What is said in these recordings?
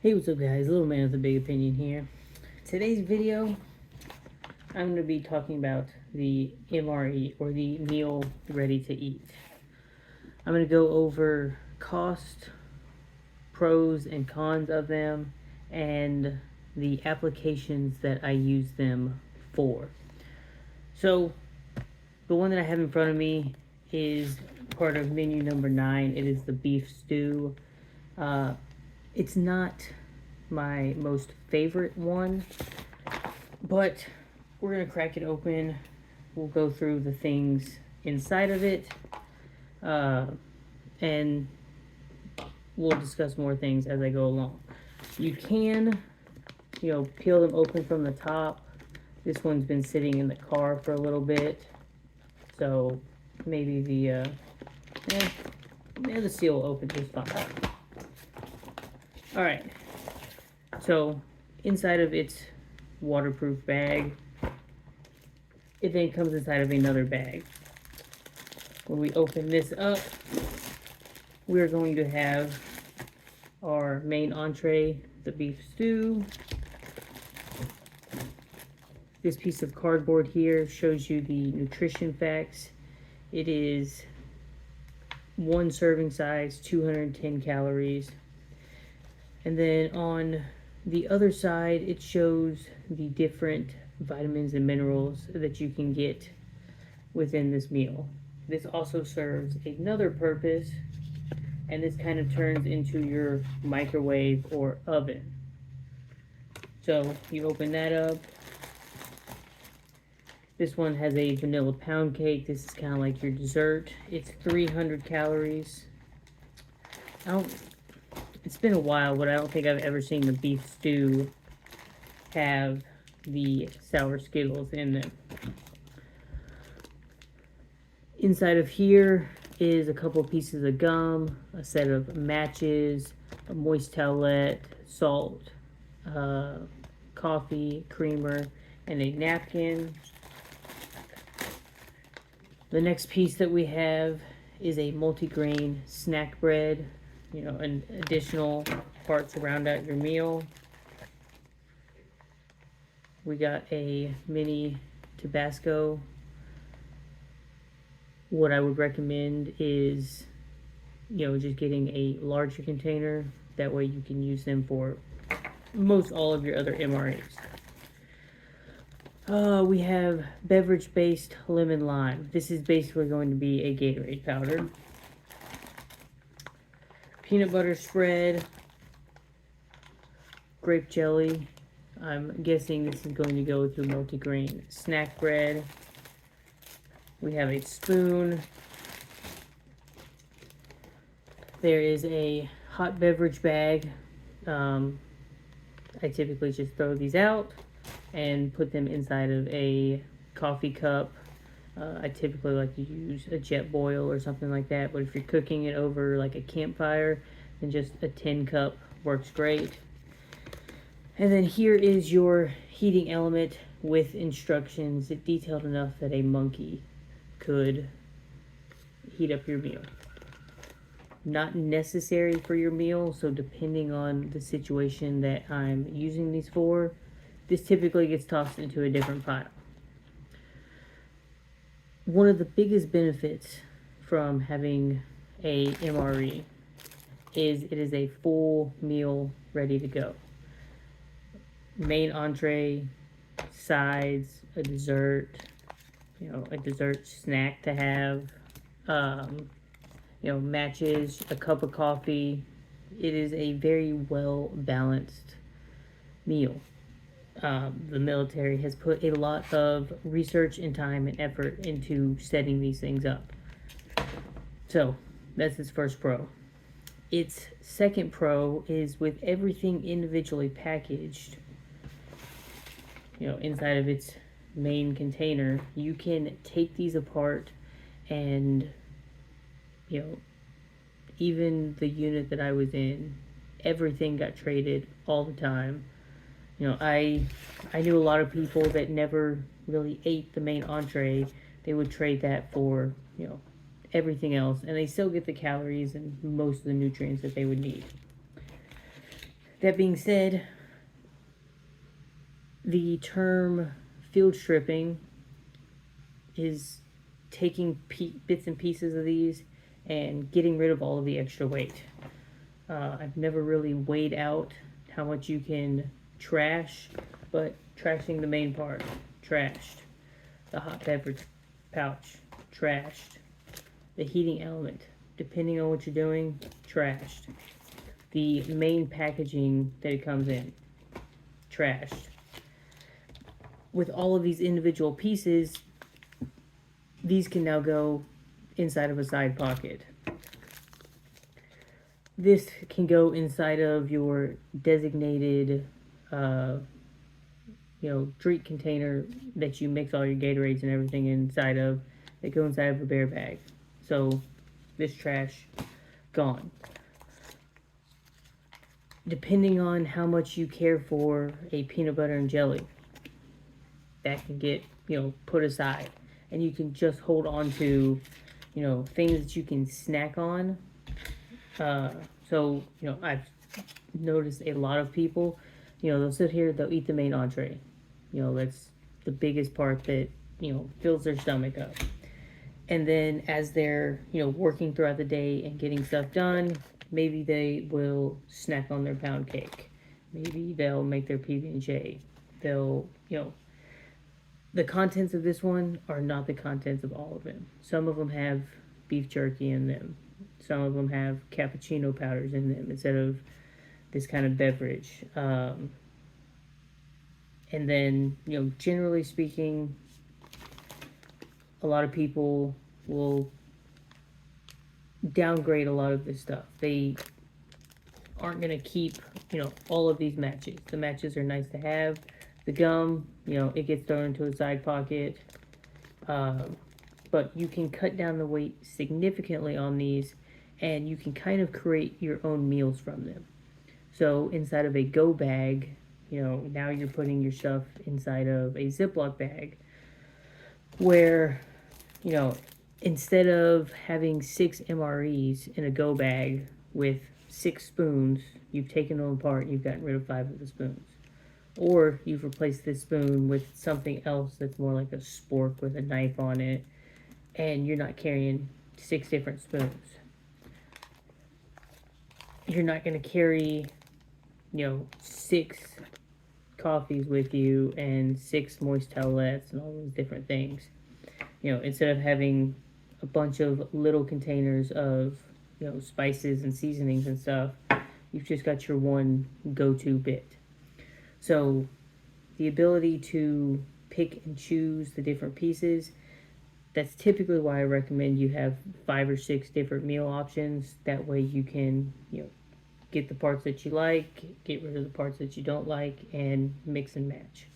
Hey, what's up guys? Little man with a big opinion here. Today's video, I'm going to be talking about the MRE, or the meal ready to eat. I'm going to go over cost, pros and cons of them, and the applications that I use them for. So, the one that I have in front of me is part of menu number 9. It is the beef stew. It's not my most favorite one, but we're gonna crack it open. We'll go through the things inside of it, and we'll discuss more things as I go along. You can, peel them open from the top. This one's been sitting in the car for a little bit, so maybe the seal will open just fine. All right. So, inside of its waterproof bag, it then comes inside of another bag. When we open this up, we're going to have our main entree, the beef stew. This piece of cardboard here shows you the nutrition facts. It is 1 serving size, 210 calories. And then on the other side, it shows the different vitamins and minerals that you can get within this meal. This also serves another purpose, and this kind of turns into your microwave or oven. So you open that up. This one has a vanilla pound cake. This is kind of like your dessert. It's 300 calories. It's been a while, but I don't think I've ever seen the beef stew have the sour Skittles in them. Inside of here is a couple pieces of gum, a set of matches, a moist towelette, salt, coffee, creamer, and a napkin. The next piece that we have is a multigrain snack bread, and additional parts to round out your meal. We got a mini Tabasco. What I would recommend is, just getting a larger container. That way you can use them for most all of your other MREs. We have beverage-based lemon lime. This is basically going to be a Gatorade powder. Peanut butter spread, grape jelly. I'm guessing this is going to go with your multigrain snack bread. We have a spoon. There is a hot beverage bag. I typically just throw these out and put them inside of a coffee cup. I typically like to use a jet boil or something like that, but if you're cooking it over like a campfire, then just a tin cup works great. And then here is your heating element with instructions detailed enough that a monkey could heat up your meal. Not necessary for your meal, so depending on the situation that I'm using these for, this typically gets tossed into a different pile. One of the biggest benefits from having a MRE is it is a full meal ready to go. Main entree, sides, a dessert, a dessert snack to have, matches, a cup of coffee. It is a very well balanced meal. The military has put a lot of research and time and effort into setting these things up. So that's its first pro. Its second pro is with everything individually packaged, inside of its main container, you can take these apart and, even the unit that I was in, everything got traded all the time. I knew a lot of people that never really ate the main entree. They would trade that for, everything else, and they still get the calories and most of the nutrients that they would need. That being said, the term field stripping is taking bits and pieces of these and getting rid of all of the extra weight. I've never really weighed out how much you can trash, but trashing the main part, trashed. The hot beverage pouch, trashed. The heating element, depending on what you're doing, trashed. The main packaging that it comes in, trashed. With all of these individual pieces, these can now go inside of a side pocket. This can go inside of your designated, drink container that you mix all your Gatorades and everything inside of. That go inside of a bear bag. So, this trash, gone. Depending on how much you care for a peanut butter and jelly, that can get, put aside. And you can just hold on to, things that you can snack on. I've noticed a lot of people, they'll sit here, they'll eat the main entree. That's the biggest part that, fills their stomach up. And then as they're, working throughout the day and getting stuff done, maybe they will snack on their pound cake. Maybe they'll make their PB&J. They'll, the contents of this one are not the contents of all of them. Some of them have beef jerky in them. Some of them have cappuccino powders in them instead of this kind of beverage. And then, generally speaking, a lot of people will downgrade a lot of this stuff. They aren't going to keep, all of these matches. The matches are nice to have. The gum, it gets thrown into a side pocket. But you can cut down the weight significantly on these, and you can kind of create your own meals from them. So inside of a go bag, now you're putting your stuff inside of a Ziploc bag where, instead of having 6 MREs in a go bag with 6 spoons, you've taken them apart and you've gotten rid of 5 of the spoons. Or you've replaced this spoon with something else that's more like a spork with a knife on it, and you're not carrying 6 different spoons. You're not going to carry, 6 coffees with you and 6 moist towelettes and all those different things. Instead of having a bunch of little containers of, spices and seasonings and stuff, you've just got your one go-to bit. So the ability to pick and choose the different pieces, that's typically why I recommend you have 5 or 6 different meal options. That way you can, get the parts that you like, get rid of the parts that you don't like, and mix and match.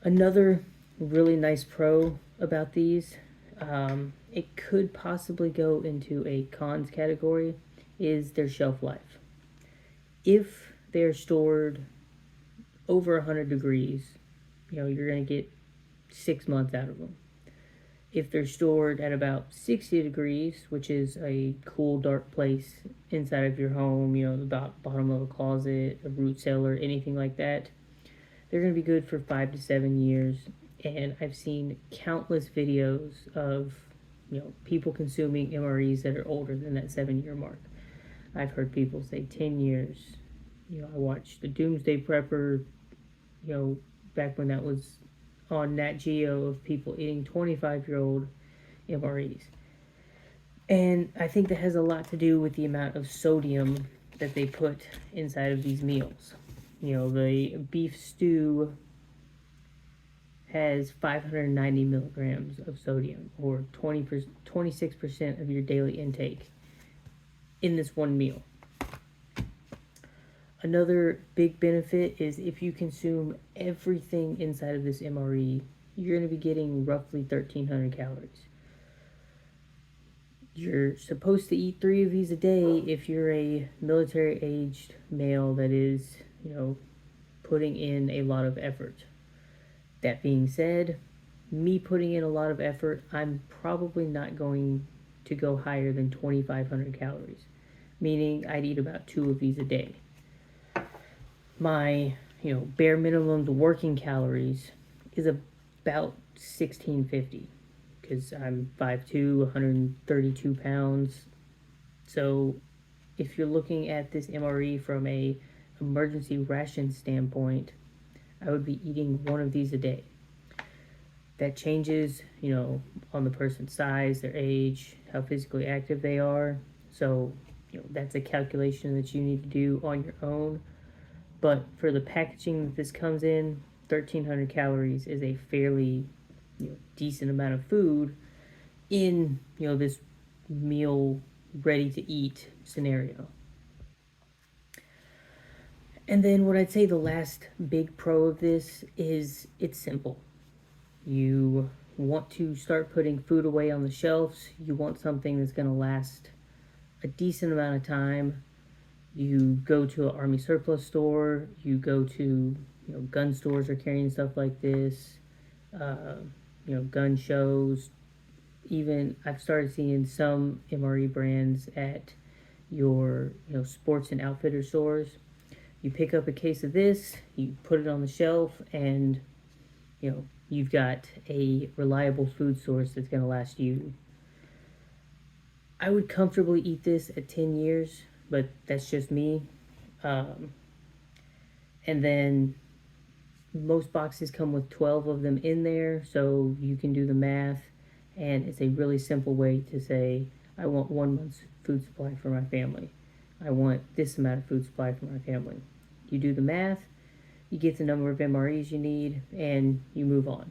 Another really nice pro about these, it could possibly go into a cons category, is their shelf life. If they're stored over 100 degrees, you're going to get 6 months out of them. If they're stored at about 60 degrees, which is a cool, dark place inside of your home, the bottom of a closet, a root cellar, anything like that, they're going to be good for 5 to 7 years. And I've seen countless videos of, people consuming MREs that are older than that 7-year mark. I've heard people say 10 years. I watched the Doomsday Prepper, back when that was on Nat Geo, of people eating 25-year-old MREs. And I think that has a lot to do with the amount of sodium that they put inside of these meals. The beef stew has 590 milligrams of sodium, or 26% of your daily intake in this one meal. Another big benefit is if you consume everything inside of this MRE, you're going to be getting roughly 1,300 calories. You're supposed to eat 3 of these a day if you're a military-aged male that is, putting in a lot of effort. That being said, me putting in a lot of effort, I'm probably not going to go higher than 2,500 calories, meaning I'd eat about 2 of these a day. my, bare minimum, the working calories is about 1650 because I'm 5'2", 132 pounds. So if you're looking at this MRE from a emergency ration standpoint, I would be eating one of these a day. That changes, on the person's size, their age, how physically active they are. So, that's a calculation that you need to do on your own. But for the packaging that this comes in, 1,300 calories is a fairly, decent amount of food in, this meal ready to eat scenario. And then what I'd say the last big pro of this is it's simple. You want to start putting food away on the shelves. You want something that's going to last a decent amount of time. You go to an army surplus store. You go to, gun stores are carrying stuff like this. Gun shows. Even I've started seeing some MRE brands at your, sports and outfitter stores. You pick up a case of this, you put it on the shelf, and you've got a reliable food source that's going to last you. I would comfortably eat this at 10 years, but that's just me. And then most boxes come with 12 of them in there, so you can do the math, and it's a really simple way to say, I want 1 month's food supply for my family. I want this amount of food supply for my family. You do the math, you get the number of MREs you need, and you move on.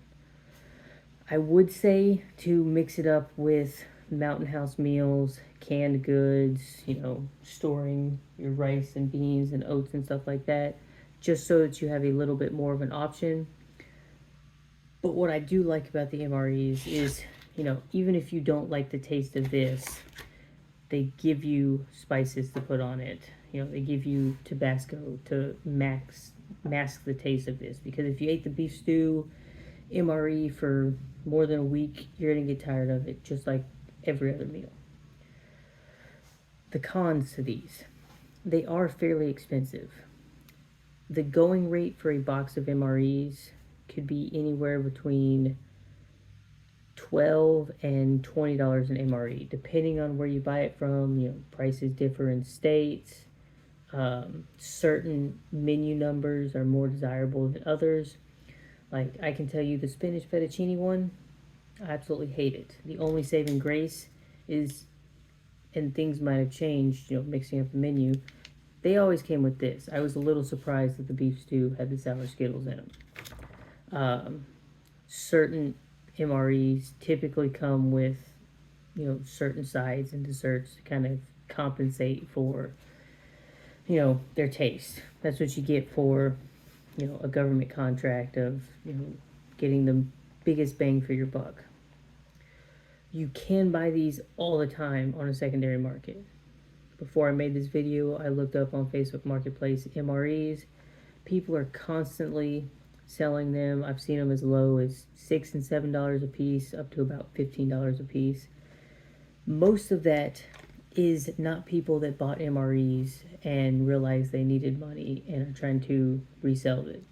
I would say to mix it up with Mountain House meals, canned goods, storing your rice and beans and oats and stuff like that, just so that you have a little bit more of an option. But what I do like about the MREs is, even if you don't like the taste of this, they give you spices to put on it. They give you Tabasco to mask the taste of this. Because if you ate the beef stew MRE for more than a week, you're going to get tired of it, just like every other meal. The cons to these. They are fairly expensive. The going rate for a box of MREs could be anywhere between $12 and $20 an MRE, depending on where you buy it from. Prices differ in states. Certain menu numbers are more desirable than others. Like, I can tell you the spinach fettuccine one, I absolutely hate it. The only saving grace is, and things might have changed, mixing up the menu, they always came with this. I was a little surprised that the beef stew had the sour Skittles in them. Certain MREs typically come with, certain sides and desserts to kind of compensate for, their taste. That's what you get for, a government contract of, getting the biggest bang for your buck. You can buy these all the time on a secondary market. Before I made this video, I looked up on Facebook Marketplace MREs. People are constantly selling them. I've seen them as low as $6 and $7 a piece, up to about $15 a piece. Most of that is not people that bought MREs and realized they needed money and are trying to resell it.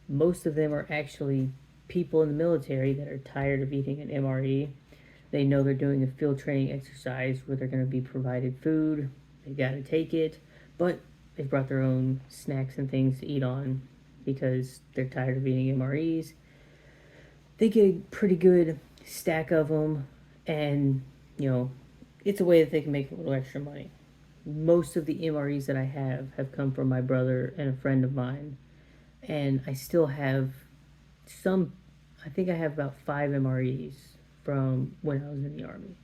Most of them are actually people in the military that are tired of eating an MRE. They know they're doing a field training exercise where they're going to be provided food. They got to take it, but they've brought their own snacks and things to eat on because they're tired of eating MREs. They get a pretty good stack of them, and it's a way that they can make a little extra money. Most of the MREs that I have come from my brother and a friend of mine, and I still have some. I think I have about 5 MREs from when I was in the Army,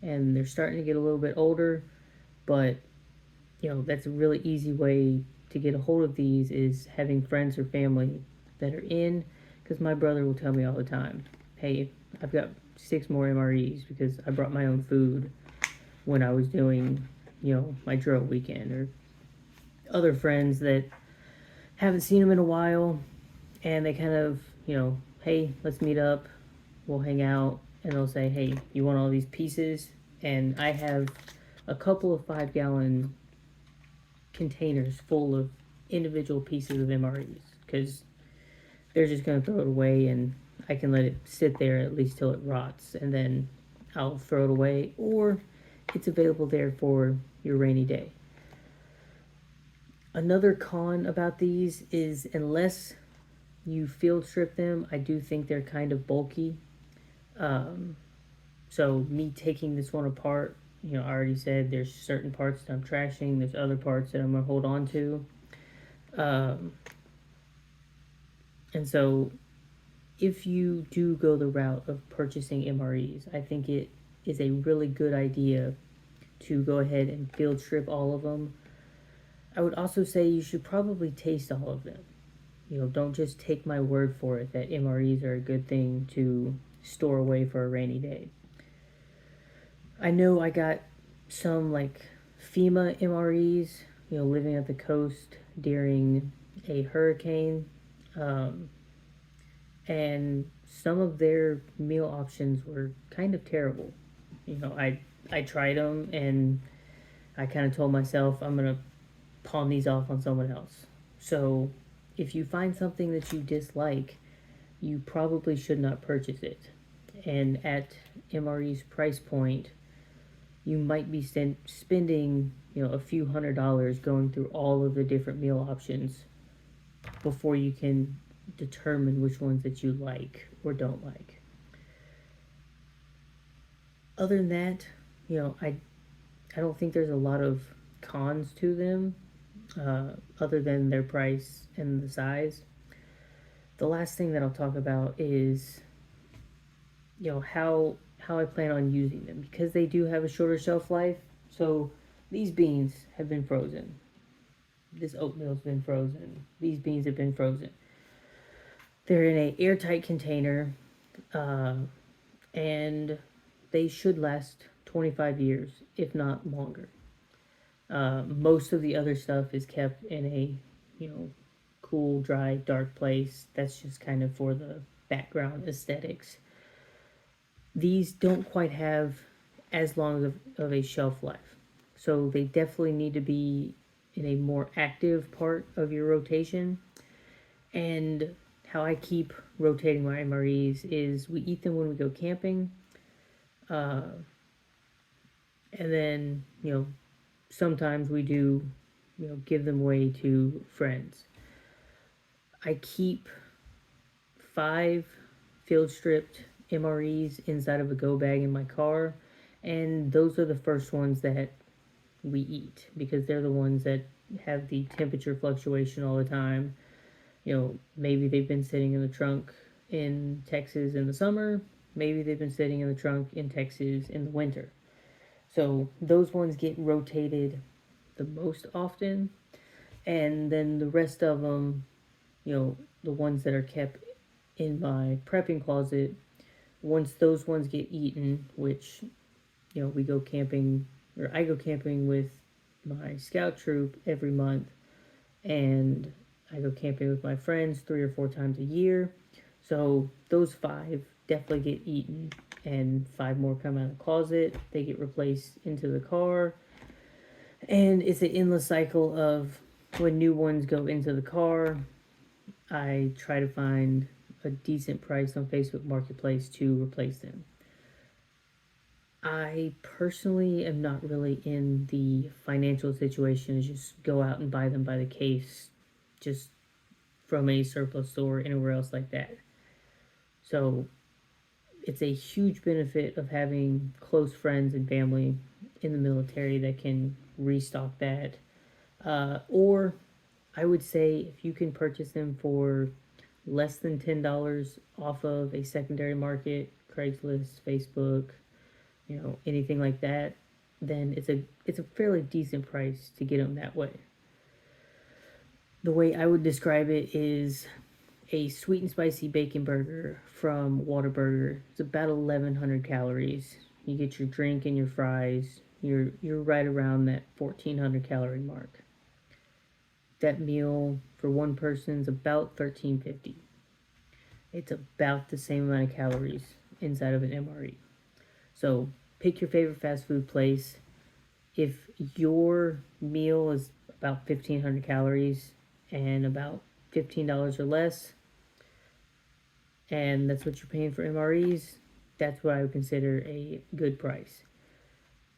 and they're starting to get a little bit older, but that's a really easy way to get a hold of these, is having friends or family that are in, because my brother will tell me all the time, hey, I've got 6 more MREs because I brought my own food when I was doing my drill weekend. Or other friends that haven't seen them in a while, and they kind of hey, let's meet up, we'll hang out, and they'll say, hey, you want all these pieces? And I have a couple of 5-gallon containers full of individual pieces of MREs, because they're just going to throw it away, and I can let it sit there at least till it rots, and then I'll throw it away, or it's available there for your rainy day. Another con about these is, unless you field strip them, I do think they're kind of bulky. So me taking this one apart, I already said there's certain parts that I'm trashing, there's other parts that I'm going to hold on to. And so if you do go the route of purchasing MREs, I think it is a really good idea to go ahead and field strip all of them. I would also say you should probably taste all of them. Don't just take my word for it that MREs are a good thing to store away for a rainy day. I know I got some like FEMA MREs, living at the coast during a hurricane. And some of their meal options were kind of terrible. I tried them, and I kind of told myself I'm going to pawn these off on someone else. So if you find something that you dislike, you probably should not purchase it. And at MRE's price point, you might be spending a few $100s going through all of the different meal options before you can determine which ones that you like or don't like. Other than that, I don't think there's a lot of cons to them, other than their price and the size. The last thing that I'll talk about is how I plan on using them, because they do have a shorter shelf life. So these beans have been frozen. This oatmeal's been frozen. These beans have been frozen. They're in an airtight container, and they should last 25 years, if not longer. Most of the other stuff is kept in a, cool, dry, dark place. That's just kind of for the background aesthetics. These don't quite have as long of a shelf life. So they definitely need to be in a more active part of your rotation. And how I keep rotating my MREs is we eat them when we go camping. And then, sometimes we do, give them away to friends. I keep 5 field stripped MREs inside of a go bag in my car, and those are the first ones that we eat, because they're the ones that have the temperature fluctuation all the time. Maybe they've been sitting in the trunk in Texas in the summer, maybe they've been sitting in the trunk in Texas in the winter. So those ones get rotated the most often, and then the rest of them, the ones that are kept in my prepping closet, once those ones get eaten, which, we go camping, or I go camping with my scout troop every month, and I go camping with my friends 3 or 4 times a year. So those 5 definitely get eaten, and 5 more come out of the closet. They get replaced into the car, and it's an endless cycle of when new ones go into the car, I try to find a decent price on Facebook Marketplace to replace them. I personally am not really in the financial situation to just go out and buy them by the case, just from a surplus store or anywhere else like that. So it's a huge benefit of having close friends and family in the military that can restock that. Or I would say if you can purchase them for less than $10 off of a secondary market, Craigslist, Facebook, anything like that, then it's a fairly decent price to get them that way. The way I would describe it is a sweet and spicy bacon burger from Whataburger. It's about 1,100 calories. You get your drink and your fries. You're right around that 1,400 calorie mark. That meal for one person is about $13.50. It's about the same amount of calories inside of an MRE. So pick your favorite fast food place. If your meal is about 1,500 calories and about $15 or less, and that's what you're paying for MREs, that's what I would consider a good price.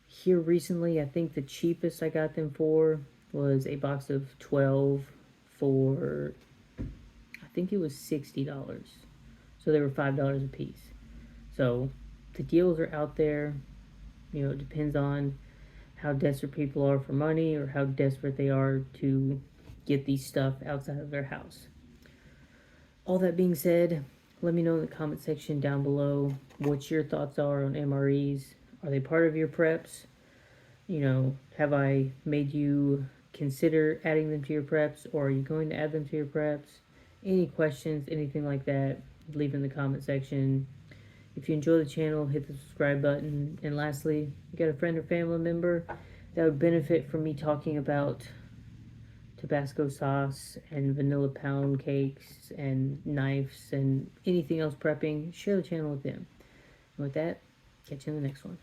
Here recently, I think the cheapest I got them for was a box of 12 for, I think it was $60. So they were $5 a piece. So the deals are out there. You know, it depends on how desperate people are for money or how desperate they are to get these stuff outside of their house. All that being said, let me know in the comment section down below what your thoughts are on MREs. Are they part of your preps? You know, have I made you consider adding them to your preps, or are you going to add them to your preps? Any questions, anything like that, leave in the comment section. If you enjoy the channel, hit the subscribe button. And lastly, you got a friend or family member that would benefit from me talking about Tabasco sauce and vanilla pound cakes and knives and anything else prepping, share the channel with them. And with that, catch you in the next one.